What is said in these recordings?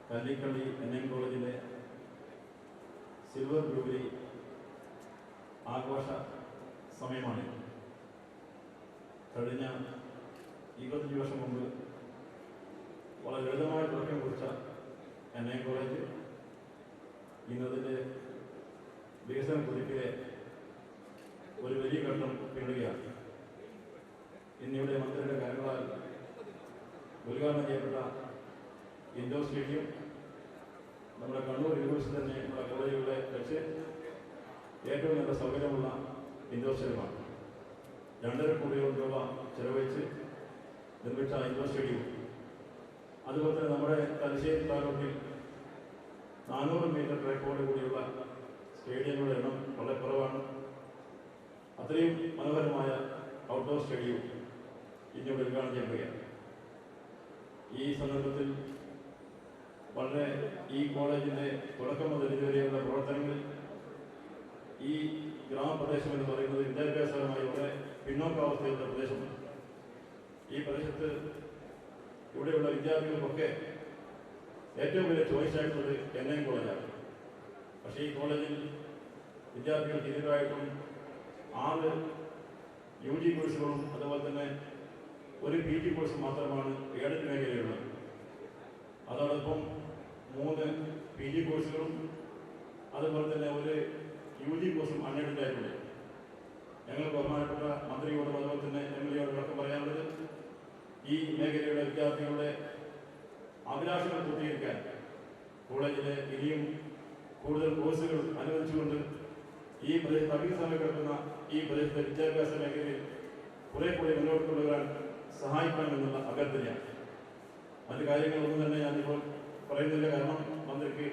കല്ലിക്കള്ളി NN കോളേജിലെ silver jubilee ആഘോഷ സമയമാണ്. കഴിഞ്ഞ 25 വർഷം മുമ്പ് വളരെ ലളിതമായ തുടക്കം കുറിച്ച NN കോളേജ് ഇന്നതിൻ്റെ വികസന കുതിപ്പിലെ ഒരു വലിയ ഘട്ടം പിന്നിടുകയാണ്. ഇന്നിവിടെ മന്ത്രിയുടെ കരങ്ങളാൽ ഉദ്ഘാടനം ചെയ്യപ്പെട്ട ഇൻഡോർ സ്റ്റേഡിയം നമ്മുടെ കണ്ണൂർ യൂണിവേഴ്സിറ്റി തന്നെ നമ്മുടെ കോളേജുകളെ വെച്ച് ഏറ്റവും നല്ല സൗകര്യമുള്ള ഇൻഡോർ സ്റ്റേഡിയമാണ്. 2.5 കോടി രൂപ ചെലവഴിച്ച് നിർമ്മിച്ച ഇൻഡോർ സ്റ്റേഡിയം. അതുപോലെ തന്നെ നമ്മുടെ തലശ്ശേരി താലൂക്കിൽ 400 മീറ്റർ ട്രാക്കോട് കൂടിയുള്ള സ്റ്റേഡിയങ്ങളുടെ എണ്ണം വളരെ കുറവാണ്. അത്രയും മനോഹരമായ ഔട്ട്ഡോർ സ്റ്റേഡിയം ഇന്നിവിടെ ഉദ്ഘാടനം ചെയ്യുകയാണ്. ഈ സന്ദർഭത്തിൽ വളരെ ഈ കോളേജിൻ്റെ തുടക്കം മുതൽ ഇതുവരെയുള്ള പ്രവർത്തനങ്ങളിൽ ഈ ഗ്രാമപ്രദേശം എന്ന് പറയുന്നത് വിദ്യാഭ്യാസപരമായി വളരെ പിന്നോക്കാവസ്ഥയുള്ള പ്രദേശമാണ്. ഈ പ്രദേശത്ത് ഇവിടെയുള്ള വിദ്യാർത്ഥികൾക്കൊക്കെ ഏറ്റവും വലിയ ചോയ്സായിട്ടുള്ളത് NN കോളേജാണ്. പക്ഷേ ഈ കോളേജിൽ വിദ്യാർത്ഥികൾക്ക് ഇതിനായിട്ടും 6 UG കോഴ്സുകളും അതുപോലെ തന്നെ ഒരു PG കോഴ്സും മാത്രമാണ് എയ്ഡഡ് മേഖലയുള്ളത്. അതോടൊപ്പം 3 PG കോഴ്സുകളും അതുപോലെ തന്നെ ഒരു UG കോഴ്സും അൺഎയ്ഡഡ് ആയിട്ടുള്ളത്. ഞങ്ങൾ ബഹുമാനപ്പെട്ട മന്ത്രിയോടും അതുപോലെ തന്നെ MLA-യോടൊക്കെ പറയാനുള്ളത് ഈ മേഖലയുടെ വിദ്യാർത്ഥികളുടെ അഭിലാഷങ്ങൾ പൂർത്തീകരിക്കാൻ കോളേജിലെ ഇനിയും കൂടുതൽ കോഴ്സുകൾ അനുവദിച്ചുകൊണ്ട് ഈ പ്രദേശത്ത് അഭിസമയം കിടക്കുന്ന ഈ പ്രദേശത്തെ വിദ്യാഭ്യാസ മേഖലയിൽ കുറെ കൂടി മുന്നോട്ട് കൊണ്ടുവരാൻ സഹായിക്കണമെന്നുള്ള അഭ്യർത്ഥനയാണ്. മറ്റു കാര്യങ്ങളൊന്നും തന്നെ ഞാനിപ്പോൾ പറയുന്നില്ല, കാരണം മന്ത്രിക്ക്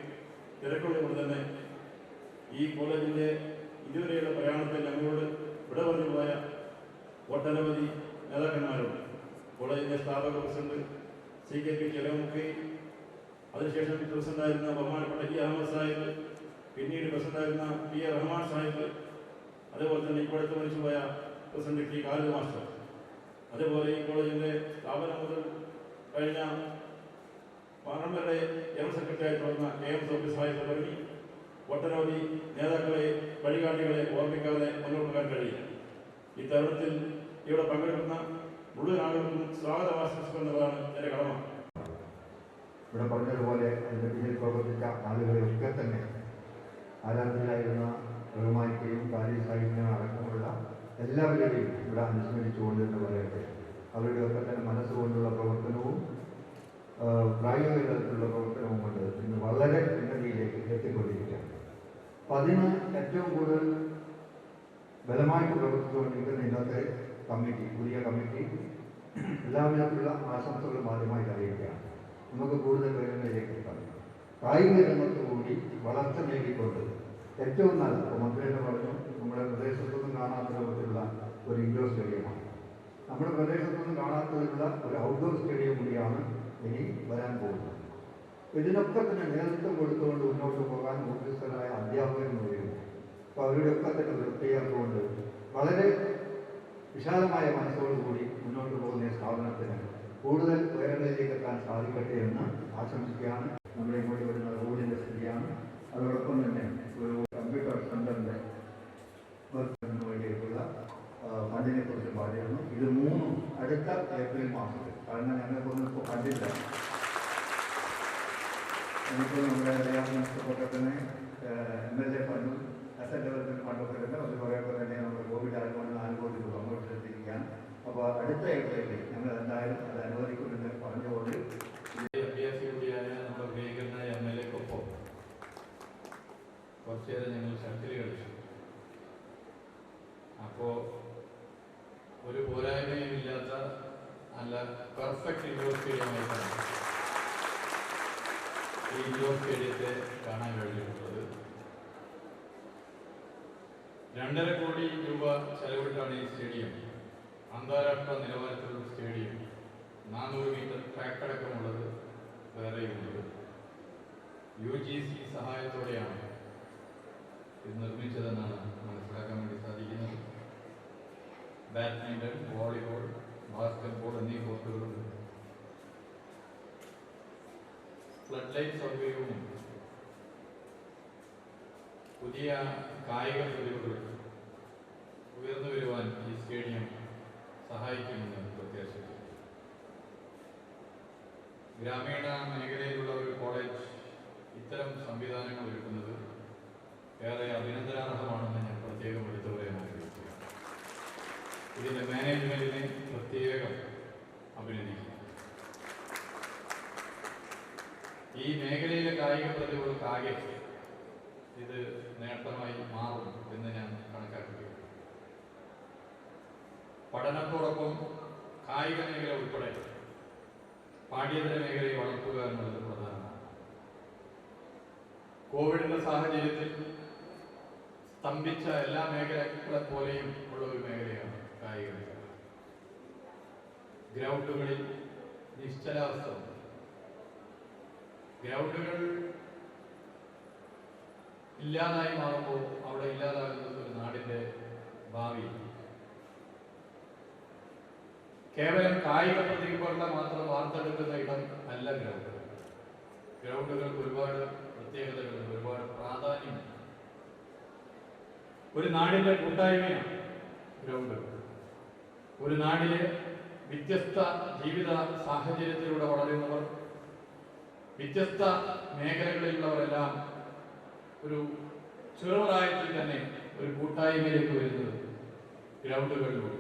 തിരക്കുള്ളതുകൊണ്ട് തന്നെ ഈ കോളേജിൻ്റെ ഇതുവരെയുള്ള പ്രയാണത്തിൽ ഞങ്ങളോട് വിട പറഞ്ഞു പോയ ഒട്ടനവധി നേതാക്കന്മാരുണ്ട്. കോളേജിൻ്റെ സ്ഥാപക പ്രസിഡന്റ് CKP ചെലവുമുഖി, അതിനുശേഷം പ്രസിഡന്റായിരുന്ന ബഹുമാനപ്പെട്ട E. അഹമ്മദ് സാഹിബ്, പിന്നീട് പ്രസിഡന്റായിരുന്ന P. A. റഹ്മാൻ സാഹിബ്, അതേപോലെ തന്നെ ഇപ്പോഴത്തെ മരിച്ചുപോയ പ്രസിഡന്റ് T. ഖാലിദ് മാസ്റ്റർ, അതേപോലെ ഈ കോളേജിൻ്റെ സ്ഥാപനം മുതൽ കഴിഞ്ഞ 12 വരെ ജനറൽ സെക്രട്ടറി ആയിട്ട് വന്ന AM സൗബി സാഹിബ് തുടങ്ങി ഒട്ടനവധി നേതാക്കളെ വഴികാട്ടികളെ ഓർമ്മിക്കാതെ മുന്നോട്ട് പോകാൻ കഴിയില്ല. ഈ തരുണത്തിൽ ഇവിടെ പങ്കെടുക്കുന്ന മുഴുവൻ ആളുകൾക്കും സ്വാഗതം ആശംസിക്കുന്നതാണ് എൻ്റെ കടമ. ഇവിടെ പറഞ്ഞതുപോലെ അതിൻ്റെ പിന്നിൽ പ്രവർത്തിച്ച ആളുകളെയൊക്കെ തന്നെ ആരാധനയിലായിരുന്ന റഹ്മാനിക്കെയും ഖാലിദ് സാഹിബിനും അടക്കമുള്ള എല്ലാവരെയും ഇവിടെ അനുസ്മരിച്ചുകൊണ്ട് എന്ന് പറയട്ടെ. അവരുടെയൊക്കെ തന്നെ മനസ്സുകൊണ്ടുള്ള പ്രവർത്തനവും പ്രായോഗിക തലത്തിലുള്ള പ്രവർത്തനവും കൊണ്ട് ഇന്ന് വളരെ ഉന്നതിയിലേക്ക് എത്തിക്കൊണ്ടിരിക്കുകയാണ്. അപ്പം അതിന് ഏറ്റവും കൂടുതൽ ബലമായിട്ട് പ്രവർത്തിച്ചുകൊണ്ടിരിക്കുന്ന ഇന്നത്തെ കമ്മിറ്റി, പുതിയ കമ്മിറ്റി എല്ലാവിധത്തിലുള്ള ആശംസകളും ആദ്യമായി അറിയിക്കുകയാണ്. നമുക്ക് കൂടുതൽ വിവരങ്ങളിലേക്ക് എത്താം. കായിക രംഗത്ത് കൂടി വളർച്ച നേടിക്കൊണ്ട് ഏറ്റവും നല്ല, മന്ത്രി എന്ന് പറഞ്ഞു, നമ്മുടെ പ്രദേശത്തൊന്നും കാണാത്ത രൂപത്തിലുള്ള ഒരു ഇൻഡോർ സ്റ്റേഡിയമാണ്. നമ്മുടെ പ്രദേശത്തൊന്നും കാണാത്തതിലുള്ള ഒരു ഔട്ട്ഡോർ സ്റ്റേഡിയം കൂടിയാണ് ഇനി വരാൻ പോകുന്നത്. ഇതിനൊക്കെ തന്നെ നേതൃത്വം കൊടുത്തുകൊണ്ട് മുന്നോട്ട് പോകാൻ ഉദ്യോഗസ്ഥരായ അധ്യാപകരും വരും. അപ്പോൾ അവരുടെയൊക്കെ തന്നെ വൃത്തിയാക്കുകൊണ്ട് വിശാലമായ മനസ്സോടുകൂടി മുന്നോട്ട് പോകുന്ന ഈ സ്ഥാപനത്തിന് കൂടുതൽ ഉയരങ്ങളിലേക്ക് എത്താൻ സാധിക്കട്ടെ എന്ന് ആശംസിക്കുകയാണ്. നമ്മുടെ ഇങ്ങോട്ട് വരുന്ന റോഡിൻ്റെ സ്ഥിതിയാണ്. അതോടൊപ്പം തന്നെ ഒരു കമ്പ്യൂട്ടർ സെൻ്ററിൻ്റെ വർക്കിന് വേണ്ടിയിട്ടുള്ള ഫണ്ടിനെ കുറിച്ച് പറയുന്നു. ഇത് മൂന്നും അടുത്ത ഏപ്രിൽ മാസത്തിൽ, കാരണം ഞങ്ങൾക്കൊന്നും ഇപ്പോൾ ഫണ്ടില്ല. നമുക്ക് നമ്മുടെ റിയാസനൊക്കെ തന്നെ MLA ഫണ്ടും അസറ്റ് ഡെവലപ്മെൻറ്റ് ഫണ്ടൊക്കെ തന്നെ അത് കുറേയൊക്കെ തന്നെ നമ്മുടെ കോവിഡ് ആയതുകൊണ്ട് 4 കോടി രൂപ അങ്ങോട്ട് എത്തിയിരിക്കുകയാണ്. അപ്പോൾ അടുത്ത ഏപ്രിലിൽ ഞങ്ങൾ എന്തായാലും അത് അനുവദിക്കുമെന്ന് പറഞ്ഞുകൊണ്ട് അഭ്യാസികൂടിയായ നമ്മുടെ പ്രിയങ്കരനായ MLA-ക്കൊപ്പം കുറച്ചേരം ഞങ്ങൾ ഷട്ടിൽ കളിച്ചു. അപ്പോൾ ഒരു പോരായ്മയും ഇല്ലാത്ത നല്ല പെർഫെക്റ്റ് ഇൻഡോർ സ്റ്റേഡിയമായിട്ടാണ് ഈ ഇൻഡോർ സ്റ്റേഡിയത്തെ കാണാൻ കഴിഞ്ഞിട്ടുള്ളത്. 2.5 കോടി രൂപ ചെലവിട്ടാണ് ഈ സ്റ്റേഡിയം അന്താരാഷ്ട്ര നിലവാരത്തിലുള്ള സ്റ്റേഡിയം. 400 മീറ്റർ ട്രാക്ക് അടക്കമുള്ളത് വേറെയുള്ളത്. UGC സഹായത്തോടെയാണ് ഇത് നിർമ്മിച്ചതെന്നാണ് മനസ്സിലാക്കാൻ വേണ്ടി സാധിക്കുന്നത്. ബാഡ്മിൻ്റൺ, വോളിബോൾ, ബാസ്കറ്റ്ബോൾ എന്നീ കോർട്ടുകളുണ്ട്. ഫ്ലഡ് ലൈറ്റ് സൗകര്യവും പുതിയ കായിക പ്രതിഭകൾ ഉയർന്നു വരുവാൻ ഈ സ്റ്റേഡിയം സഹായിക്കുമെന്ന് പ്രത്യാശിക്കുന്നു. ഗ്രാമീണ മേഖലയിലുള്ള ഒരു കോളേജ് ഇത്തരം സംവിധാനങ്ങൾ ഒരുക്കുന്നത് ഏറെ അഭിനന്ദനാർഹമാണെന്ന് ഞാൻ പ്രത്യേകം എടുത്തു പറയാൻ ആഗ്രഹിക്കുകയാണ്. ഇതിൻ്റെ മാനേജ്മെന്റിനെ പ്രത്യേകം അഭിനന്ദിക്കുന്നു. ഈ മേഖലയിലെ കായിക പ്രതിഭകൾക്കാകെ ഇത് നേട്ടമായി മാറും എന്ന് ഞാൻ കണക്കാക്കുകയാണ്. പഠനത്തോടൊപ്പം കായിക മേഖല ഉൾപ്പെടെ പാഠ്യേതര മേഖലയെ വളർത്തുക എന്നുള്ളത് പ്രധാനമാണ്. കോവിഡിന്റെ സാഹചര്യത്തിൽ സ്തംഭിച്ച എല്ലാ മേഖലകളെ പോലെയും ഉള്ള ഒരു മേഖലയാണ് കായിക മേഖല. ഗ്രൗണ്ടുകളിൽ നിശ്ചലാവസ്ഥ. ഗ്രൗണ്ടുകൾ ഇല്ലാതായി മാറുമ്പോൾ അവിടെ ഇല്ലാതാകുന്നത് ഒരു നാടിന്റെ ഭാവി. കേവലം കായിക പ്രതിഭകളുടെ മാത്രം വാർത്തെടുക്കുന്ന ഇടം അല്ല ഗ്രൗണ്ടുകൾ. ഗ്രൗണ്ടുകൾക്ക് ഒരുപാട് പ്രത്യേകതകളുണ്ട്, ഒരുപാട് പ്രാധാന്യമുണ്ട്. ഒരു നാടിന്റെ കൂട്ടായ്മയാണ് ഗ്രൗണ്ടുകൾ. ഒരു നാടിലെ വ്യത്യസ്ത ജീവിത സാഹചര്യത്തിലൂടെ വളരുന്നവർ, വ്യത്യസ്ത മേഖലകളിലുള്ളവരെല്ലാം ഒരു ചെറുപ്രായത്തിൽ തന്നെ ഒരു കൂട്ടായ്മയിലേക്ക് വരുന്നത് ഗ്രൗണ്ടുകളിലൂടെ.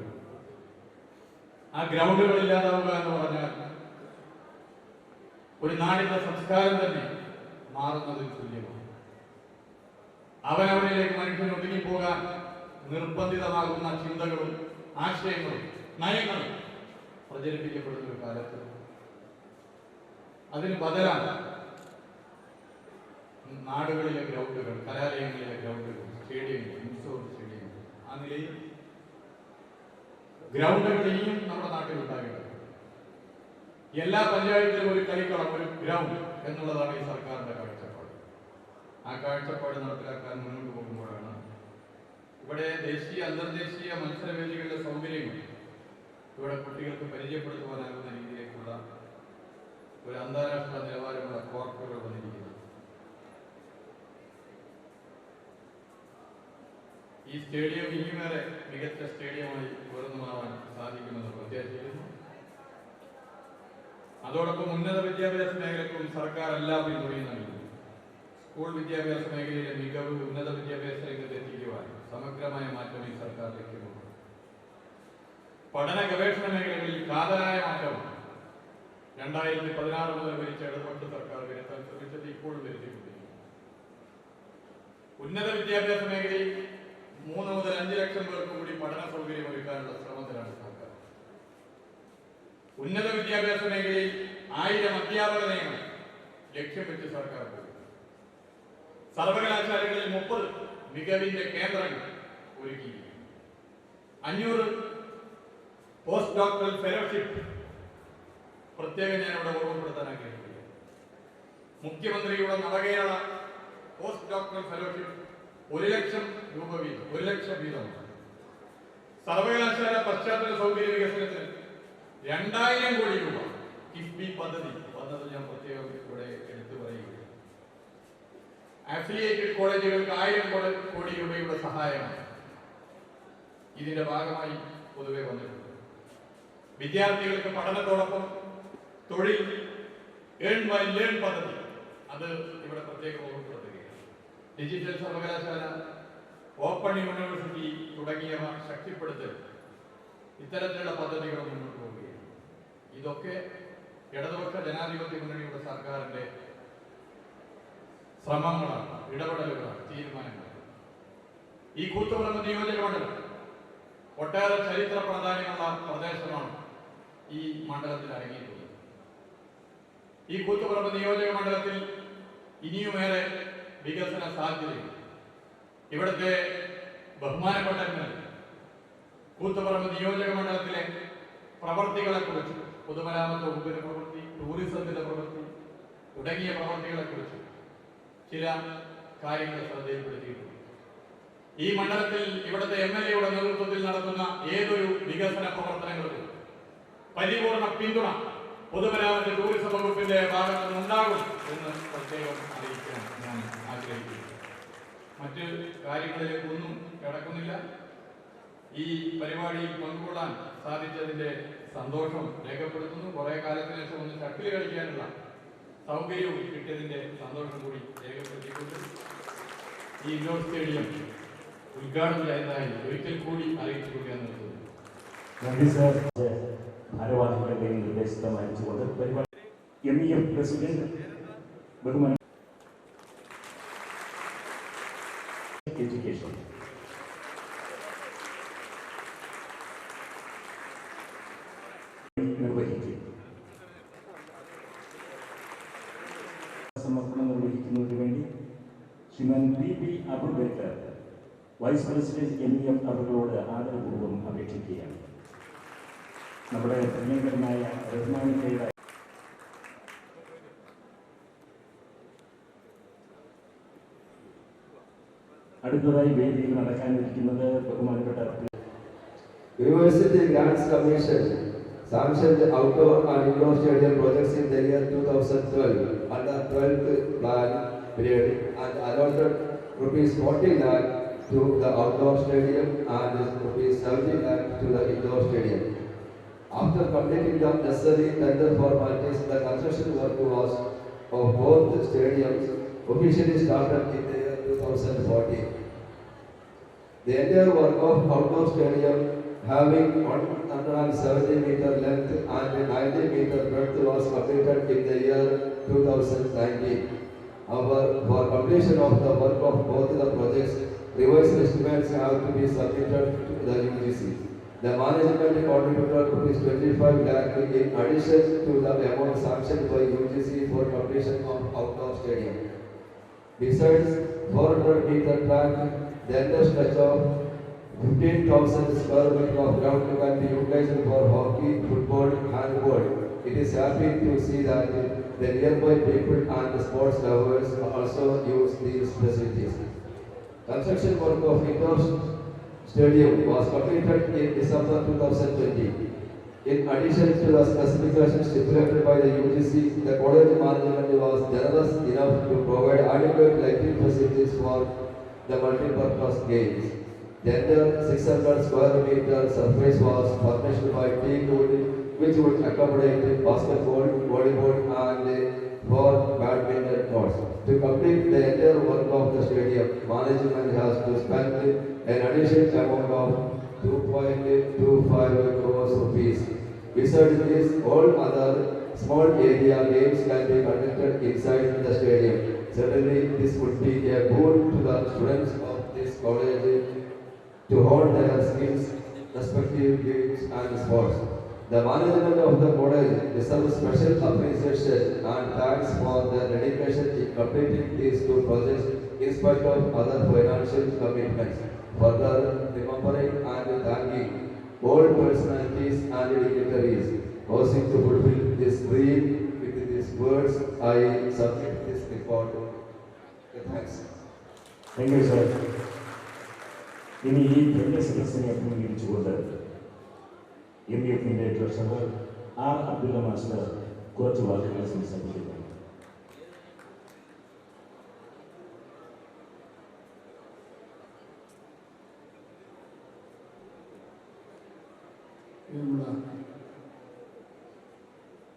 ആ ഗ്രൗണ്ടുകൾ ഇല്ലാതാവുക എന്ന് പറഞ്ഞാൽ ഒരു നാടിന്റെ സംസ്കാരം തന്നെ മാറുന്നതിന് തുല്യമാണ്. അവനവനിലേക്ക് മനുഷ്യൻ ഒതുങ്ങിപ്പോകാൻ നിർബന്ധിതമാകുന്ന ചിന്തകളും ആശയങ്ങളും നയങ്ങളും പ്രചരിപ്പിക്കപ്പെടുന്ന ഒരു കാലത്ത് അതിന് ബദലാണ് നാടുകളിലെ ഗ്രൗണ്ടുകൾ, കലാലയങ്ങളിലെ ഗ്രൗണ്ടുകൾ, സ്റ്റേഡിയങ്ങൾ, ഇൻഡോർ സ്റ്റേഡിയങ്ങൾ. ആ നിലയിൽ ഗ്രൗണ്ടുകൾ ഇനിയും നമ്മുടെ നാട്ടിൽ ഉണ്ടാകേണ്ടത്. എല്ലാ പഞ്ചായത്തിലും ഒരു കളിക്കളം, ഒരു ഗ്രൗണ്ട് എന്നുള്ളതാണ് ഈ സർക്കാരിന്റെ കാഴ്ചപ്പാട്. ആ കാഴ്ചപ്പാട് നടപ്പിലാക്കാൻ മുന്നോട്ട് പോകുമ്പോഴാണ് ഇവിടെ ദേശീയ അന്തർദേശീയ മത്സരവേദികളുടെ സൗകര്യങ്ങൾ ഇവിടെ കുട്ടികൾക്ക് പരിചയപ്പെടുത്തുവാനാകുന്ന രീതിയിലേക്കുള്ള ഒരു അന്താരാഷ്ട്ര നിലവാരമുള്ള കോർട്ടുകൾ വന്നിരിക്കുന്നത്. ഈ സ്റ്റേഡിയം ഇനിയുമേറെ മികച്ച സ്റ്റേഡിയമായി ഉയർന്നു മാറാൻ സാധിക്കുമെന്ന് പ്രത്യാശിക്കുന്നു. അതോടൊപ്പം ഉന്നത വിദ്യാഭ്യാസ മേഖലയ്ക്കും സർക്കാർ എല്ലാ പിന്തുണയും നൽകുന്നു. സ്കൂൾ വിദ്യാഭ്യാസ മേഖലയിലെ മികവ് ഉന്നത വിദ്യാഭ്യാസ രംഗത്ത് എത്തിക്കുവാൻ സമഗ്രമായ മാറ്റം ഈ സർക്കാർ ലക്ഷ്യമിടുന്നു. പഠന ഗവേഷണ മേഖലകളിൽ കാതലായ മാറ്റമാണ് 2016 മുതൽ ഭരിച്ച ഇടതുപക്ഷ സർക്കാർ വരുത്താൻ ശ്രമിച്ചത് ഇപ്പോഴും വരുത്തിക്കൊണ്ടിരിക്കുന്നു. ഉന്നത വിദ്യാഭ്യാസ മേഖലയിൽ 3 മുതൽ 5 ലക്ഷം പേർക്ക് കൂടി പഠന സൗകര്യം ഒരുക്കാനുള്ള ശ്രമത്തിലാണ് സർക്കാർ. ഉന്നത വിദ്യാഭ്യാസ മേഖലയിൽ 1000 അധ്യാപക നിയമനം ലക്ഷ്യം വെച്ച് സർക്കാർ പോകും. സർവകലാശാലകളിൽ 30 മികവിന്റെ കേന്ദ്രങ്ങൾ ഒരുക്കി. 500 പോസ്റ്റ് ഡോക്ടറൽ ഫെലോഷിപ്പ് പ്രത്യേകം ഞാനിവിടെ ഓർമ്മപ്പെടുത്താൻ ആഗ്രഹിക്കുന്നു. മുഖ്യമന്ത്രിയുടെ നവകേരള പോസ്റ്റ് ഡോക്ടറൽ ഫെലോഷിപ്പ് 1 ലക്ഷം രൂപ വീതം, 1 ലക്ഷം വീതം സർവകലാശാല പശ്ചാത്തല സൗകര്യ വികസനത്തിന് 2000 കോടി രൂപ കിഫ്ബി പദ്ധതി ഞാൻ പ്രത്യേകം ഇവിടെ എടുത്തു പറയുകയാണ്. അഫിലിയേറ്റഡ് കോളേജുകൾക്ക് 1000 കോടി രൂപയുടെ സഹായമാണ് ഇതിന്റെ ഭാഗമായി പൊതുവെ വന്നിട്ടുണ്ട്. വിദ്യാർത്ഥികൾക്ക് പഠനത്തോടൊപ്പം തൊഴിൽ ഏൺ ബൈ ലേൺ പദ്ധതി അത് ഇവിടെ പ്രത്യേകം ഓർമ്മപ്പെടുത്തുകയാണ്. ഡിജിറ്റൽ സർവകലാശാല, ഓപ്പൺ യൂണിവേഴ്സിറ്റി തുടങ്ങിയവ ശക്തിപ്പെടുത്തൽ ഇത്തരത്തിലുള്ള പദ്ധതികൾ മുന്നോട്ട് പോവുകയാണ്. ഇതൊക്കെ ഇടതുപക്ഷ ജനാധിപത്യ മുന്നണിയുടെ സർക്കാരിന്റെ ശ്രമങ്ങളാണ്, ഇടപെടലുകളാണ്, തീരുമാനങ്ങളാണ്. ഈ കൂത്തുപറമ്പ് നിയോജക മണ്ഡലം ഒട്ടേറെ ചരിത്ര പ്രാധാന്യമുള്ള പ്രദേശമാണ് ഈ മണ്ഡലത്തിൽ അടങ്ങിയിട്ടുള്ളത്. ഈ കൂത്തുപറമ്പ് നിയോജക മണ്ഡലത്തിൽ ഇനിയുമേറെ വികസന സാധ്യതയുണ്ട്. ഇവിടുത്തെ ബഹുമാനപ്പെട്ട കൂത്തുപറമ്പ് നിയോജക മണ്ഡലത്തിലെ പ്രവർത്തികളെ കുറിച്ച്, പൊതുമരാമത്ത് വകുപ്പിന്റെ പ്രവൃത്തി, ടൂറിസത്തിന്റെ പ്രവൃത്തി തുടങ്ങിയ പ്രവർത്തികളെ കുറിച്ച് ചില കാര്യങ്ങൾ ശ്രദ്ധയിൽപ്പെടുത്തിയിട്ടുണ്ട്. ഈ മണ്ഡലത്തിൽ ഇവിടുത്തെ MLA-യുടെ നേതൃത്വത്തിൽ നടത്തുന്ന ഏതൊരു വികസന പ്രവർത്തനങ്ങൾക്കും പരിപൂർണ പിന്തുണ പൊതുമരാമത്ത് ടൂറിസം വകുപ്പിന്റെ ഭാഗത്തു നിന്നുണ്ടാകും എന്ന് പ്രത്യേകം അറിയിക്കാൻ ഞാൻ ആഗ്രഹിക്കുന്നു. മറ്റ് കാര്യങ്ങളിലേക്കൊന്നും കിടക്കുന്നില്ല. ഈ പരിപാടിയിൽ പങ്കുകൊള്ളാൻ സാധിച്ചതിന്റെ സന്തോഷം രേഖപ്പെടുത്തുന്നു. കുറെ കാലത്തിന് ശേഷം ഒന്ന് ഷട്ടിൽ കളിക്കാനുള്ള സൗകര്യവും കിട്ടിയതിന്റെ സന്തോഷം കൂടി രേഖപ്പെടുത്തിക്കൊണ്ട് ഈ ഇൻഡോർ സ്റ്റേഡിയം ഉദ്ഘാടനം ചെയ്തതായി ഒരിക്കൽ കൂടി അറിയിച്ചുകൊണ്ടാണ് നിർത്തുന്നത്. നന്ദി സാർ. ഭാരവാഹികളുടെ നിർദ്ദേശം അയച്ചുകൊണ്ട് പരിപാടി MEF പ്രസിഡന്റ് ബഹുമാന എഡ്യൂക്കേഷൻ നിർവഹിക്കും. സമർപ്പണം നിർവഹിക്കുന്നതിന് വേണ്ടി Shriman PB Abubakar vice president MEF അവர்களോട് ആദരപൂർവ്വം അപേക്ഷിക്കുകയാണ്. നമ്മുടെ പ്രിയങ്കരനായ റഹ്മാനിക്കയുടെ അടുത്തതായി വേദിയിൽ നടക്കാനിരിക്കുന്നത് ബഹുമാനപ്പെട്ട University Grants Commission sanctioned outdoor and indoor stadium projects in the year 2012 under 12th plan period and allotted ₹40 lakh to the outdoor stadium and ₹70 lakh to the indoor stadium. After completing the necessary tender formalities, the construction work was of both stadiums officially started in the year 2014. The entire work of outdoor stadium, having 170-meter length and 90-meter breadth, was completed in the year 2019. However, for completion of the work of both the projects, revised estimates have to be submitted to the UGC. The management contributed ₹25 lakh in addition to the amount sanctioned by UGC for completion of outdoor stadium. Besides 400-meter track, the entire stretch of 15,000 square meters of ground can be utilized for hockey, football, handball. It is happy to see that the nearby people and the sports lovers also use these facilities. Construction work of indoor stadium was completed in December 2020. In addition to the specifications stipulated by the UGC, the college management was generous enough to provide adequate lighting facilities for the multi-purpose games. The entire 600 square meter surface was furnished by teak wood, which would accommodate basketball, volleyball, and 4 badminton courts. To complete the entire work of the stadium, management has to spend an additional amount of 2.25 crores rupees. Besides this, all other small area games can be conducted inside the stadium. Certainly, this would be a boon to the students of this college to hone their skills, respective games and sports. The management of the college deserves special appreciation and thanks for their dedication in completing these two projects in spite of other financial commitments. Further, remembering and thanking all personalities and dignitaries causing to fulfill this dream. With these words, I submit this report. Thanks. Thank you, sir. ഇനി ഈ ധന്യ സദസ്സിനെ അഭിമുഖീകരിച്ചുകൊണ്ട് MDFിൻ്റെ treasurer R. Abdulla master കുറച്ച് വാക്കുകൾ സംസാരിക്കുന്നു.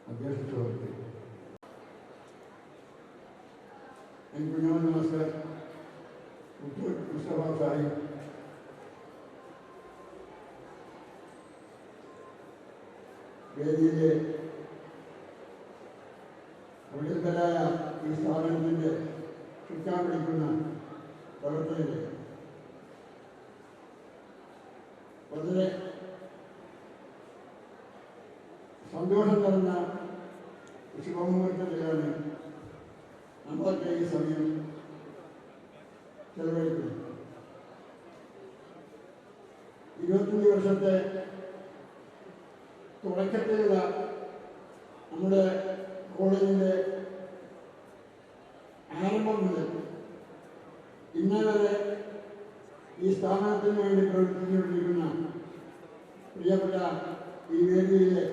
अध्यक्ष सुहृते नमस्कार मुस्तफा साहिब വേദിയിലെ പ്രഗത്ഭരായ ഈ സ്ഥാപനത്തിൻ്റെ ചുക്കാൻ പിടിക്കുന്ന പ്രവർത്തകരെ വളരെ സന്തോഷം നിറഞ്ഞ ശുഭമുഹൂർത്തത്തിലാണ് നമ്മളൊക്കെ ഈ സമയം ചെലവഴിക്കുന്നത്. 25 വർഷത്തെ തുടക്കത്തിലുള്ള നമ്മുടെ കോളേജിൻ്റെ ആരംഭം മുതൽ ഇന്നേ വരെ ഈ സ്ഥാപനത്തിന് വേണ്ടി പ്രവർത്തിച്ചുകൊണ്ടിരിക്കുന്ന പ്രിയപ്പെട്ട ഈ വേദിയിലെ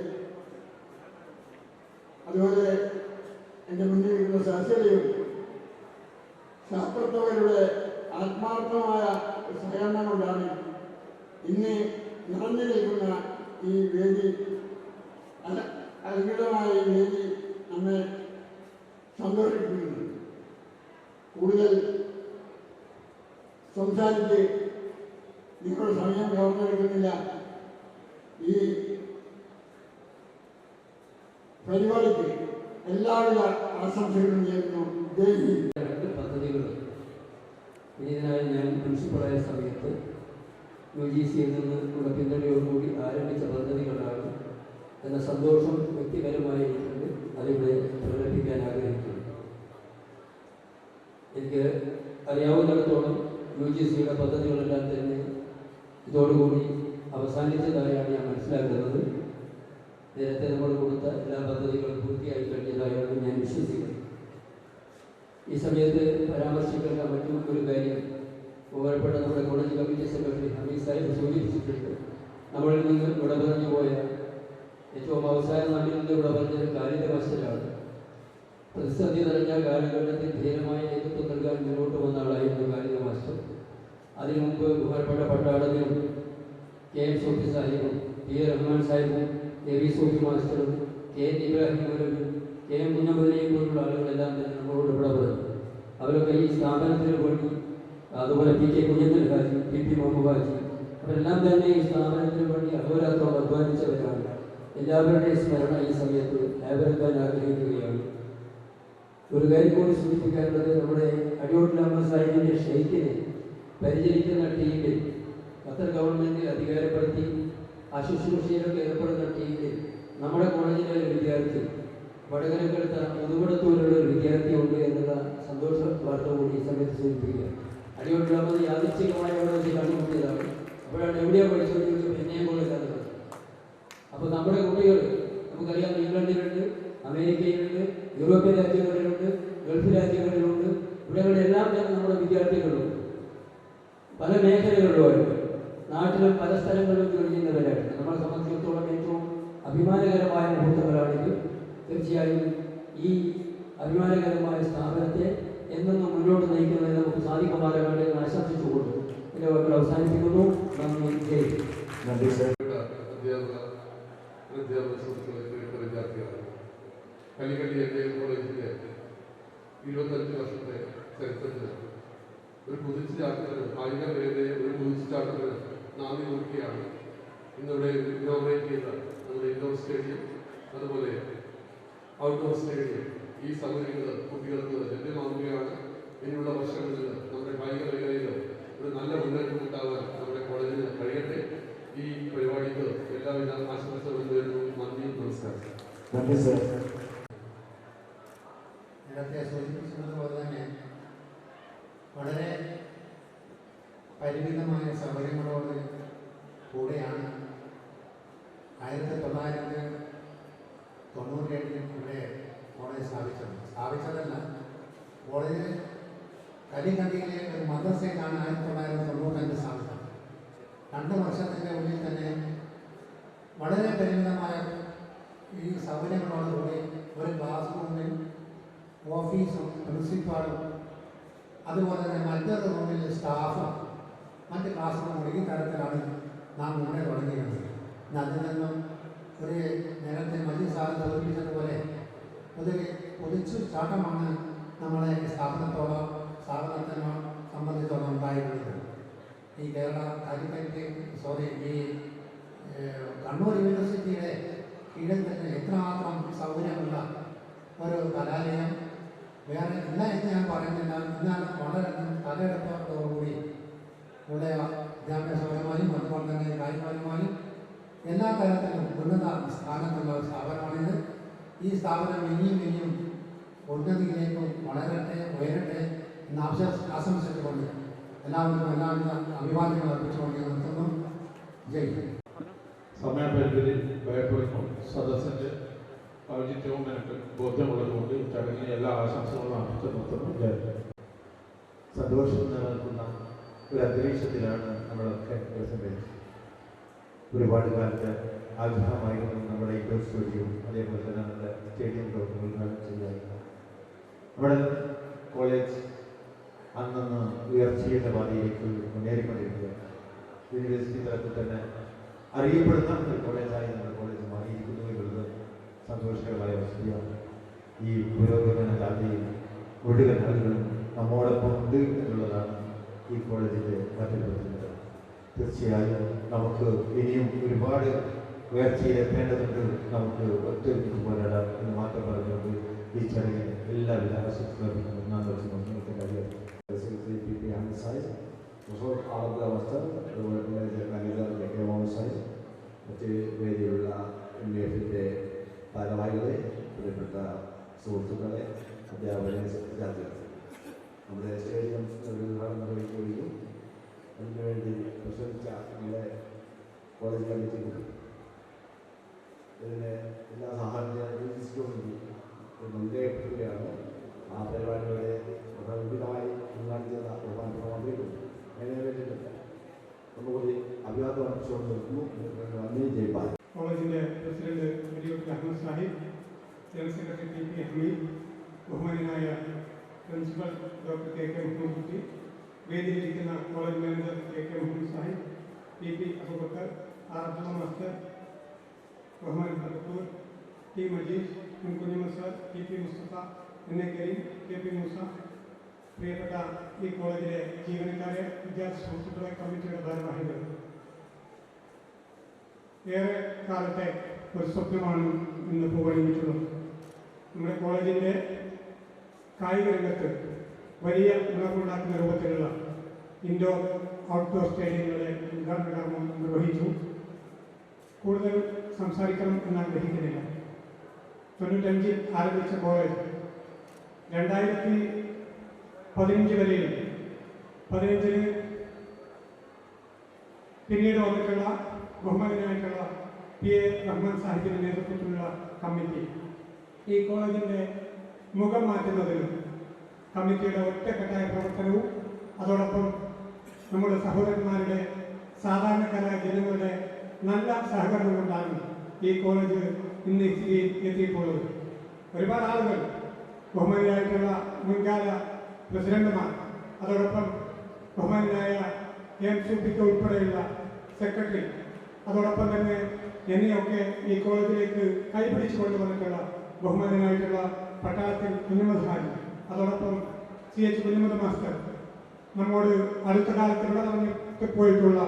അതുപോലെ എൻ്റെ മുന്നിൽ ഇരിക്കുന്ന സഹചര്യവും ശാസ്ത്രജ്ഞരുടെ ആത്മാർത്ഥമായ സഹകരണം കൊണ്ടാണ് ഇന്ന് നിറഞ്ഞു നിൽക്കുന്ന ഈ വേദി അത്ഭുതമായ ഈ വേദി നമ്മെ സന്തോഷിപ്പിക്കുന്നുണ്ട്. കൂടുതൽ സംസാരിച്ച് നിങ്ങളുടെ സമയം കവർന്നെടുക്കുന്നില്ല. ഈ പരിപാടിക്ക് എല്ലാവിധ ആശംസകളും നേരുന്നു. പദ്ധതികൾ ഇതിനായി ഞാൻ പ്രിൻസിപ്പളായ സമയത്ത് UGCയിൽ നിന്നുള്ള പിന്തുണയോടുകൂടി ആരംഭിച്ച പദ്ധതികളാണ് എന്ന സന്തോഷം വ്യക്തിപരമായി എനിക്കുണ്ട്. അതിവിടെ പ്രകടിപ്പിക്കാൻ ആഗ്രഹിക്കുന്നു. എനിക്ക് അറിയാവുന്നിടത്തോളം UGCയുടെ പദ്ധതികളെല്ലാം തന്നെ ഇതോടുകൂടി അവസാനിച്ചതായാണ് ഞാൻ മനസ്സിലാക്കുന്നത്. നേരത്തെ നമ്മൾ കൊടുത്ത എല്ലാ പദ്ധതികളും പൂർത്തിയായി കഴിഞ്ഞതായാണ് ഞാൻ വിശ്വസിക്കുന്നത്. ഈ സമയത്ത് പരാമർശിക്കേണ്ട മറ്റൊരു കാര്യം ബഹുമാനപ്പെട്ട നമ്മുടെ college committee secretary Hameed Sahib സൂചിപ്പിച്ചിട്ടുണ്ട്. നമ്മളിൽ നിന്ന് ഇവിടെ പറഞ്ഞു പോയ ഏറ്റവും അവസാനം നമ്മിൽ നിന്ന് ഇവിടെ പറഞ്ഞത് കാലിക മാസ്റ്ററാണ്. പ്രതിസന്ധി നിറഞ്ഞ കാലഘട്ടത്തിൽ ധീരമായ നേതൃത്വം നൽകാൻ മുന്നോട്ട് വന്ന ആളായിരുന്നു കാലിക മാസ്റ്റർ. അതിനു മുമ്പ് ബഹുമാനപ്പെട്ട പട്ടാളത്തിനും KM Sophy സാഹിബും PA Rahman സാഹിബും AB Sophy മാസ്റ്ററും KN Ibrahim മൂലവും KM മുന്നമതിനെയും പോലുള്ള ആളുകളെല്ലാം തന്നെ നമ്മളോട് ഇവിടെ പറഞ്ഞു. അവരൊക്കെ ഈ സ്ഥാപനത്തിന് വേണ്ടി, അതുപോലെ PK കുഞ്ഞത്തൽ ഹാജി, PP മുഹമ്മദ് ഹാജി, അവരെല്ലാം തന്നെ ഈ സ്ഥാപനത്തിന് വേണ്ടി അഹോരാത്രം അധ്വാനിച്ചവരാണ്. എല്ലാവരുടെയും സ്മരണ ഈ സമയത്ത് ഏവരെത്താൻ ആഗ്രഹിക്കുകയാണ്. ഒരു കാര്യം കൂടി സൂചിപ്പിക്കാനുള്ളത്, നമ്മുടെ അടിയോട്ടിൽ അഹമ്മദ് സാഹിബിൻ്റെ ഷെയ്ഖിനെ പരിചരിക്കുന്ന ടീമിൽ ഖത്തർ ഗവൺമെൻറ് അധികാരപ്പെടുത്തി ആ ശുശ്രൂഷയിലൊക്കെ ഏർപ്പെടുന്ന ടീമിൽ നമ്മുടെ കോളേജിലെ ഒരു വിദ്യാർത്ഥി, വടകരക്കടുത്ത മുതുകുടത്തൂരിലുള്ള ഒരു വിദ്യാർത്ഥി ഉണ്ട് എന്നുള്ള സന്തോഷ വാർത്ത കൂടി ഈ സമയത്ത് സൂചിപ്പിക്കുക. അടിയോട്ടിൽ അഹമ്മദ് യാദൃച്ഛികമായി അവിടെ വെച്ച് കണ്ടുമുട്ടിയതാണ്. അപ്പോഴാണ് എവിടെയാണ് പഠിച്ചത് ചോദിച്ചപ്പോൾ എന്നെയും പോലെ കണ്ടത്. അപ്പോൾ നമ്മുടെ കുട്ടികൾ നമുക്കറിയാം, ഇംഗ്ലണ്ടിലുണ്ട്, അമേരിക്കയിലുണ്ട്, യൂറോപ്യൻ രാജ്യങ്ങളിലുണ്ട്, ഗൾഫ് രാജ്യങ്ങളിലുണ്ട്. ഇവിടെകളെല്ലാം തന്നെ നമ്മുടെ വിദ്യാർത്ഥികളുണ്ട്. പല മേഖലകളിലുമായിട്ട് നാട്ടിലും പല സ്ഥലങ്ങളിലും ജോലി ചെയ്യുന്നവരായിട്ട് നമ്മളെ സംബന്ധിച്ചിടത്തോളം ഏറ്റവും അഭിമാനകരമായ മുഹൂർത്തങ്ങളാണിത്. തീർച്ചയായും ഈ അഭിമാനകരമായ സ്ഥാപനത്തെ എന്നെന്നും മുന്നോട്ട് നയിക്കുന്നതിന് നമുക്ക് സാധിക്കുമാറാകട്ടെ എന്ന് ആശംസിച്ചുകൊണ്ട് എൻ്റെ വാക്കുകൾ അവസാനിപ്പിക്കുന്നു. നന്ദി. ജയ്. നന്ദി സർ. അധ്യാപക സുഹൃത്തുക്കളെ, പ്രിയപ്പെട്ട വിദ്യാർത്ഥികളാണ്. കലിക്കട്ടി MBA കോളേജിലെ 25 വർഷത്തെ ചരിത്രത്തിൽ ഒരു കുതിച്ചുചാട്ടത്തിന്, കായിക മേഖലയെ ഒരു കുതിച്ചുചാട്ടത്തിന് നാന്ദി കുറിക്കുകയാണ് ഇന്നിവിടെ ഇനോഗ്രേറ്റ് ചെയ്ത നമ്മുടെ ഇൻഡോർ സ്റ്റേഡിയം, അതുപോലെ ഔട്ട്ഡോർ സ്റ്റേഡിയം. ഈ സൗകര്യങ്ങൾ കുട്ടികൾക്ക് ലഭ്യമാകുകയാണ്. ഇനിയുള്ള വർഷങ്ങളിൽ നമ്മുടെ കായിക മേഖലയിൽ ഒരു നല്ല മുന്നേറ്റം ഉണ്ടാകാൻ നമ്മുടെ കോളേജിന് കഴിയട്ടെ. ഈ പരിപാടിക്ക് എല്ലാവിധ ആശംസകളും നേരുന്നു. നന്ദി, നമസ്കാരം. നന്ദി സർ. നേരത്തെ സൂചിപ്പിച്ചതുപോലെ തന്നെ വളരെ പരിമിതമായ സൗകര്യങ്ങളോട് കൂടെയാണ് 1997 ഇവിടെ കോളേജ് സ്ഥാപിച്ചതല്ല. കോളേജ് കലികണ്ടിയിലെ ഒരു മദ്രസയിലാണ് 1995 സ്ഥാപിച്ചത്. 2 വർഷത്തിൻ്റെ ഉള്ളിൽ തന്നെ വളരെ പരിമിതമായ ഈ സൗകര്യങ്ങളോടുകൂടി ഒരു ക്ലാസ് റൂമിൽ ഓഫീസും പ്രിൻസിപ്പാളും അതുപോലെ തന്നെ മറ്റൊരു റൂമിൽ സ്റ്റാഫും മറ്റ് ക്ലാസ് റൂമും ഈ തരത്തിലാണ് നാം മുന്നേ തുടങ്ങിയത്. അതിൽ നിന്നും ഒരു നേരത്തെ മജീദ് സാറ് സൂചിപ്പിച്ചതുപോലെ ഒരു പൊതിച്ചു ചാട്ടമാണ് നമ്മളെ സ്ഥാപനത്തെ സംബന്ധിച്ചോളം ഉണ്ടായിട്ടുള്ളത്. ഈ കേരള കാലിക്കറ്റ് ഈ കണ്ണൂർ യൂണിവേഴ്സിറ്റിയുടെ കീഴിൽ തന്നെ എത്രമാത്രം സൗകര്യമുള്ള ഒരു കലാലയം വേറെ ഇല്ല എന്ന് ഞാൻ പറയുന്നില്ല. എന്നാൽ വളരെ തലയെടുപ്പോടുകൂടി ഇവിടെ വിദ്യാഭ്യാസപരമായും അതുപോലെ തന്നെ കായികപരമായും എല്ലാ തരത്തിലും ഉന്നത സ്ഥാനത്തുള്ള ഒരു സ്ഥാപനമാണിത്. ഈ സ്ഥാപനം ഇനിയും ഉന്നതിയിലേക്കും വളരട്ടെ ഉയരട്ടെ എന്ന് ആശംസിച്ചുകൊണ്ട് എല്ലാവർക്കും എല്ലാവിധ അഭിവാദ്യങ്ങൾ അർപ്പിച്ചുകൊണ്ട് നിർത്തുന്നു. ജയ്. സമയപരിധി ഭയപ്പെടുന്നു. സദസ്സിന്റെ ഔചിത്യവും എനിക്ക് ബോധ്യമുള്ളതുകൊണ്ട് ചടങ്ങിന് എല്ലാ ആശംസകളും അർപ്പിച്ച് നിർത്തുന്നു. സന്തോഷം നിലനിൽക്കുന്ന ഒരു അന്തരീക്ഷത്തിലാണ് നമ്മളൊക്കെ പ്രസന്റ്. ഒരുപാട് കാലത്ത് ആഗ്രഹമായിരുന്നു നമ്മുടെ ഇൻഡോർ സ്റ്റേഡിയം അതേപോലെ തന്നെ നമ്മുടെ സ്റ്റേഡിയം ഉദ്ഘാടനം ചെയ്യാറുണ്ട്. നമ്മുടെ കോളേജ് അന്നന്ന് ഉയർച്ചയുടെ പാതയിലേക്ക് മുന്നേറിക്കൊണ്ടിരിക്കുകയാണ്. യൂണിവേഴ്സിറ്റി തലത്തിൽ തന്നെ അറിയപ്പെടുന്ന ഒരു കോളേജായി നമ്മുടെ കോളേജ് മാറിയിരിക്കുന്നു എന്നുള്ളത് സന്തോഷകരമായ വസ്തുതയാണ്. ഈ പുരോഗമന ജാതിയിൽ മുഴുവൻ ആളുകളും നമ്മോടൊപ്പം ഉണ്ട് എന്നുള്ളതാണ് ഈ കോളേജിൻ്റെ മറ്റൊരു പ്രത്യേകത. തീർച്ചയായും നമുക്ക് ഇനിയും ഒരുപാട് ഉയർച്ചയിലെത്തേണ്ടതുണ്ട്. നമുക്ക് ഒത്തൊരുമിച്ച് പോരാടാം എന്ന് മാത്രം പറഞ്ഞുകൊണ്ട് ഈ ചടങ്ങിന് എല്ലാവിധ ആശംസകളും ഒന്നാം ദിവസം നിങ്ങൾക്ക് കഴിയാം. മറ്റ് വേദിയിലുള്ള NUF-ന്റെ ഭാരവാഹികളെ, പ്രിയപ്പെട്ട സുഹൃത്തുക്കളെ, അധ്യാപകരെ, വിദ്യാർത്ഥികളെ, നമ്മുടെ സ്റ്റേഡിയം ഉദ്ഘാടനം നിർവഹിക്കുകയും അതിനുവേണ്ടി പ്രശംസിച്ച നമ്മുടെ കോളേജ് കമ്മിറ്റിക്കും ഇതിന് എല്ലാ സഹായങ്ങളും മുന്നേറ്റുകയാണ്. ആ പരിപാടികളെ വിപുലമായി ഉദ്ഘാടനം ചെയ്ത ബഹുമാനപ്പെട്ട മന്ത്രിക്കും അതിനെ വേണ്ടിയിട്ടുണ്ട് ഒന്നുകൂടി അഭിവാദം അർപ്പിച്ചുകൊണ്ട് നിർത്തുന്നു. നന്ദി. ജയ്പാൽ. കോളേജിൻ്റെ പ്രസിഡന്റ് വെടിയോട്ട് Ahammed Sahib, general secretary TP Hameed, ബഹുമാനായ principal doctor KK Muhammed Kutty, വേദിയിലിരിക്കുന്ന college manager KK Muhammad Sahib, TP Abubakar, Abdulla master, ബഹുമാൻ ഭഗത്തൂർ, T Majeed, Kunhammed sir, TP Mustafa, NA Kareem, KP Moosa, പ്രിയപ്പെട്ട ഈ കോളേജിലെ ജീവനക്കാരെ, വിദ്യാർത്ഥി സുഹൃത്തുക്കളെ, കമ്മിറ്റിയുടെ ഭാരവാഹികൾ, ഏറെ കാലത്തെ ഒരു സ്വപ്നമാണ് ഇന്ന് പൂവണിയിട്ടുള്ളത്. നമ്മുടെ കോളേജിൻ്റെ കായിക രംഗത്ത് വലിയ ഉണർവുണ്ടാക്കുന്ന രൂപത്തിലുള്ള ഇൻഡോർ ഔട്ട്ഡോർ സ്റ്റേഡിയങ്ങളുടെ ഉദ്ഘാടന കർമ്മം നിർവഹിച്ചു. കൂടുതൽ സംസാരിക്കണം എന്ന് ആഗ്രഹിക്കുന്നില്ല. 95 ആരംഭിച്ച കോളേജ് 2015 വരെയും 15 പിന്നീട് വന്നിട്ടുള്ള ബഹുമാനായിട്ടുള്ള PA റഹ്മാൻ സാഹിബിന്റെ നേതൃത്വത്തിലുള്ള കമ്മിറ്റി ഈ കോളേജിൻ്റെ മുഖം മാറ്റുന്നതിനും കമ്മിറ്റിയുടെ ഒറ്റക്കെട്ടായ പ്രവർത്തനവും അതോടൊപ്പം നമ്മുടെ സഹോദരന്മാരുടെ സാധാരണക്കാരായ ജനങ്ങളുടെ നല്ല സഹകരണം കൊണ്ടാണ് ഈ കോളേജ് ഇന്ന് ഈ സ്ഥിതിയിൽ എത്തിയിട്ടുള്ളത്. ഒരുപാട് ആളുകൾ, ബഹുമാനായിട്ടുള്ള മുൻകാല പ്രസിഡന്റുമാർ, അതോടൊപ്പം ബഹുമാനായ MCP ഉൾപ്പെടെയുള്ള സെക്രട്ടറി, അതോടൊപ്പം തന്നെ എന്നെയൊക്കെ ഈ കോളേജിലേക്ക് കൈപിടിച്ചു കൊണ്ടുവന്നിട്ടുള്ള ബഹുമാനായിട്ടുള്ള പട്ടാളത്തിൽ കുഞ്ഞമ്മദ് ഹാജി, അതോടൊപ്പം CH കുഞ്ഞമ്മദ് മാസ്റ്റർ, നമ്മോട് അടുത്ത കാലത്ത് ഇവിടെ വന്നിട്ട് പോയിട്ടുള്ള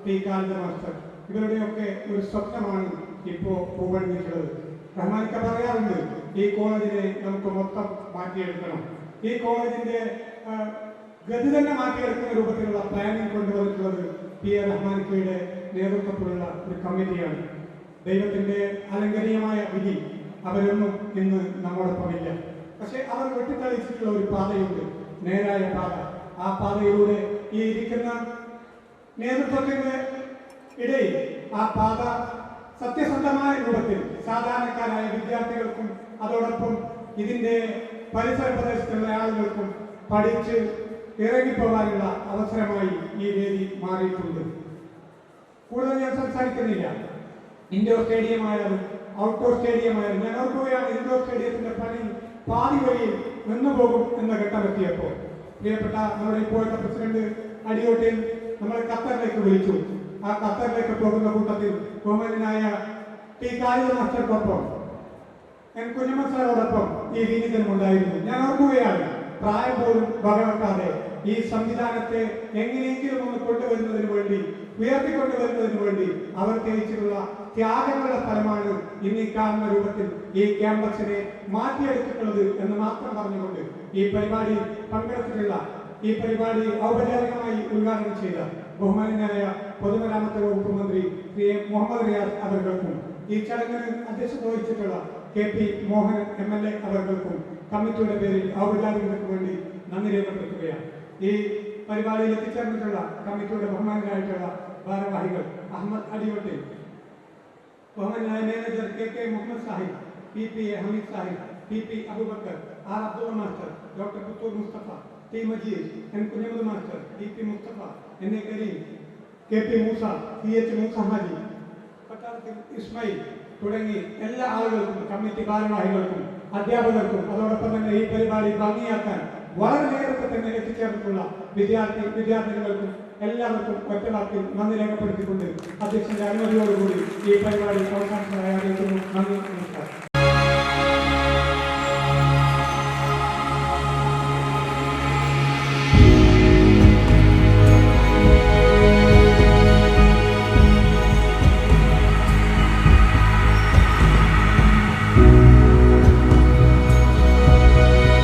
T കാലിദ് മാസ്റ്റർ, ഇവരുടെയൊക്കെ ഒരു സ്വപ്നമാണ് ഇപ്പോൾ പൂവണിഞ്ഞിട്ടുള്ളത്. റഹ്മാനിക്ക പറയാറുണ്ട്, ഈ കോളേജിനെ നമുക്ക് മൊത്തം മാറ്റിയെടുക്കണം. ഈ കോളേജിന്റെ ഗതി തന്നെ മാറ്റിയെടുക്കുന്ന രൂപത്തിലുള്ള പ്ലാനിങ് കൊണ്ടുവന്നിട്ടുള്ളത് PA റഹ്മാനിക്കയുടെ നേതൃത്വത്തിലുള്ള ഒരു കമ്മിറ്റിയാണ്. ദൈവത്തിന്റെ അലങ്കരീയമായ വിധി, അവരൊന്നും ഇന്ന് നമ്മോടൊപ്പമില്ല. പക്ഷെ അവർ വെട്ടിത്തെളിച്ചിട്ടുള്ള ഒരു പാതയുണ്ട്, നേരായ പാത. ആ പാതയിലൂടെ ഈ ഇരിക്കുന്ന നേതൃത്വത്തിന്റെ ഇടയിൽ ആ പാത സത്യസന്ധമായ രൂപത്തിൽ സാധാരണക്കാരായ വിദ്യാർത്ഥികൾക്കും അതോടൊപ്പം ഇതിന്റെ പരിസര പ്രദേശത്തുള്ള ആളുകൾക്കും പഠിച്ച് ഇറങ്ങിപ്പോകാനുള്ള അവസരമായി ഈ വേദി മാറിയിട്ടുണ്ട്. കൂടുതൽ ഞാൻ സംസാരിക്കുന്നില്ല. ഇൻഡോർ സ്റ്റേഡിയം ആയാലും ഔട്ട്ഡോർ സ്റ്റേഡിയം ആയാലും ഞാൻ ഓർക്കുകയാണ്, ഇൻഡോർ സ്റ്റേഡിയത്തിന്റെ പണി പാതി വഴിയിൽ നിന്നുപോകും എന്ന ഘട്ടമെത്തിയപ്പോൾ പ്രിയപ്പെട്ട നമ്മുടെ ഇപ്പോഴത്തെ പ്രസിഡന്റ് അടിയോട്ടിൽ നമ്മളെ ഖത്തറിലേക്ക് വിളിച്ചു. ആ ഖത്തറിലേക്ക് പോകുന്ന കൂട്ടത്തിൽ ബഹുമാനായ ടി കാലിദ് മാസ്റ്റർക്കൊപ്പം എൻ കുഞ്ഞമ്മ സാറോടൊപ്പം ഈ വിനീതനും ഉണ്ടായിരുന്നു. ഞാൻ ഓർക്കുകയാണ്, പ്രായം പോലും വകവെക്കാതെ ഈ സംവിധാനത്തെ എങ്ങനെയെങ്കിലും ഒന്ന് കൊണ്ടുവരുന്നതിന് വേണ്ടി, ഉയർത്തിക്കൊണ്ടുവരുന്നതിന് വേണ്ടി അവർ ചെയ്തിട്ടുള്ള ത്യാഗങ്ങളുടെ ഫലമാണ് ഇന്ന് ഈ കാണുന്ന രൂപത്തിൽ ഈ ക്യാമ്പസിനെ മാറ്റിയെടുത്തിട്ടുള്ളത് എന്ന് മാത്രം പറഞ്ഞുകൊണ്ട് ഈ പരിപാടി പങ്കെടുത്തിട്ടുള്ള, ഈ പരിപാടി ഔപചാരികമായി ഉദ്ഘാടനം ചെയ്ത ബഹുമാനായ പൊതുമരാമത്ത് വകുപ്പ് മന്ത്രി ശ്രീ മുഹമ്മദ് റിയാസ് അവർക്കും ഈ ചടങ്ങിന് അധ്യക്ഷത വഹിച്ചിട്ടുള്ള KP മോഹനൻ MLA അവർക്കും കമ്മിറ്റിയുടെ പേരിൽ ഔപചാരികതയ്ക്ക് വേണ്ടി നന്ദി രേഖപ്പെടുത്തുകയാണ്. ഈ പരിപാടിയിൽ എത്തിച്ചേർന്നിട്ടുള്ള കമ്മിറ്റിയുടെ ബഹുമാനായിട്ടുള്ള ഭാരവാഹികൾ അഹമ്മദ് അടിയോട്ടിൽ, ബഹുമാനായ manager KK Muhammad Sahib, PP Hameed Sahib, PP Abubakar, R Abdulla master, doctor Puthur Mustafa, T Majeed, N Kunhammad master, TP Mustafa, NA Kareem, KP Moosa, CH Moosa Haji, പട്ടാളത്തിൽ ഇസ്മായിൽ തുടങ്ങി എല്ലാ ആളുകൾക്കും, കമ്മിറ്റി ഭാരവാഹികൾക്കും, അധ്യാപകർക്കും, അതോടൊപ്പം തന്നെ ഈ പരിപാടി ഭംഗിയാക്കാൻ വളരെ നേരത്തെ തന്നെ എത്തിച്ചേർന്നിട്ടുള്ള വിദ്യാർത്ഥികൾക്കും എല്ലാവർക്കും ഒറ്റവാക്കിൽ നന്ദി രേഖപ്പെടുത്തിക്കൊണ്ട് അധ്യക്ഷന്റെ അനുമതിയോടുകൂടി ഈ പരിപാടി അവസാനമായി അറിയിക്കുന്നു. നന്ദി, നമസ്കാരം.